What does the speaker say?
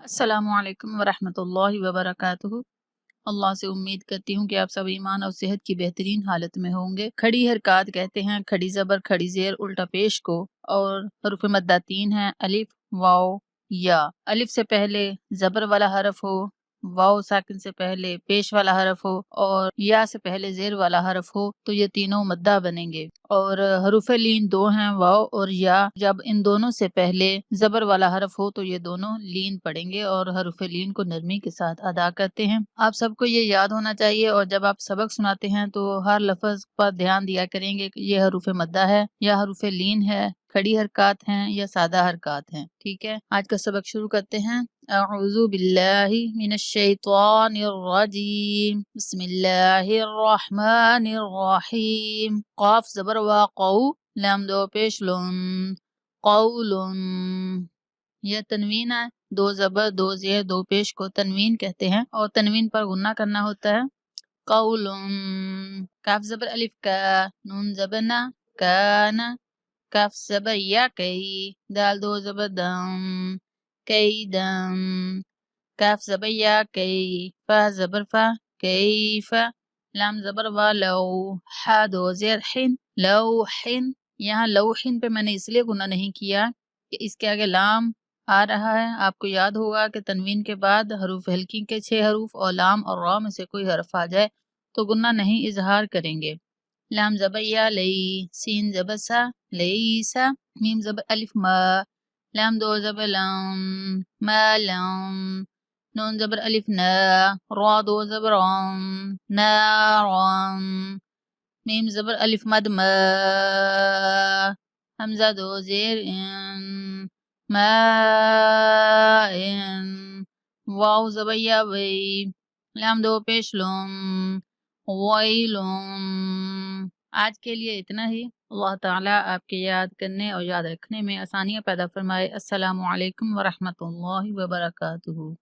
अस्सलामु अलैकुम वरहमतुल्लाहि वबरकातुहू। अल्लाह से उम्मीद करती हूँ कि आप सब ईमान और सेहत की बेहतरीन हालत में होंगे। खड़ी हरकत कहते हैं खड़ी ज़बर खड़ी ज़ेर उल्टा पेश को, और हरूफ मद्दा तीन हैं: अलिफ, वाव, या। अलिफ से पहले ज़बर वाला हरफ हो, वाव साकिन से पहले पेश वाला हरफ हो, और या से पहले ज़ेर वाला हरफ हो, तो ये तीनों मद्दा बनेंगे। और हरूफ लीन दो हैं, वाव और या। जब इन दोनों से पहले ज़बर वाला हरफ हो तो ये दोनों लीन पड़ेंगे और हरूफ लीन को नरमी के साथ अदा करते हैं। आप सबको ये याद होना चाहिए, और जब आप सबक सुनाते हैं तो हर लफ्ज पर ध्यान दिया करेंगे कि ये हरूफ मद्दा है या हरूफ लीन है, खड़ी हरकत हैं या सादा हरकत हैं। ठीक है, आज का सबक शुरू करते हैं। अऊज़ु बिल्लाहि मिनश शैतानिर रजीम, बिस्मिल्लाहिर रहमानिर रहीम। क़ाफ ज़बर वा क़ौ, लाम दो पेश लुन, क़ौलुन। यह तनवीन है, दो ज़बर दो ज़ेर दो पेश को तनवीन कहते हैं, और तनवीन पर गुन्ना करना होता है। क़ौलुन। काफ ज़बर अलिफ का, नून ज़बर ना, काना। काफ ज़बर या कई, दाल दो ज़बर दम, कई दम। काफ ज़बर या कई, फा ज़बर फा, कैफा। लाम ज़बर वा लौ, हा दो ज़ेर हिन, लौहिन। यहाँ लौहिन पे मैंने इसलिए गुना नहीं किया कि इसके आगे लाम आ रहा है। आपको याद होगा कि तनवीन के बाद हरूफ हल्की के 6 हरूफ और लाम और रा में से कोई हरफ आ जाए तो गुन्ना नहीं इजहार करेंगे। लाम ज़बर या लई, सीन ज़बर सा, लईसा। मीम ज़बर अलिफ मा, लाम दो ज़बर लम, मालम। नून ज़बर अलिफ ना, रा दो ज़बर अम, नारम। मीम ज़बर अलिफ मद मा, हमज़ा दो ज़ेर इन, माइन। वाव ज़बर या वई, लाम दो पेश लुम, वैलुम। आज के लिए इतना ही। अल्लाह ताला आपके याद करने और याद रखने में आसानियाँ पैदा फरमाए। अस्सलामु अलैकुम वरहमतुल्लाहि वबरकातुहू।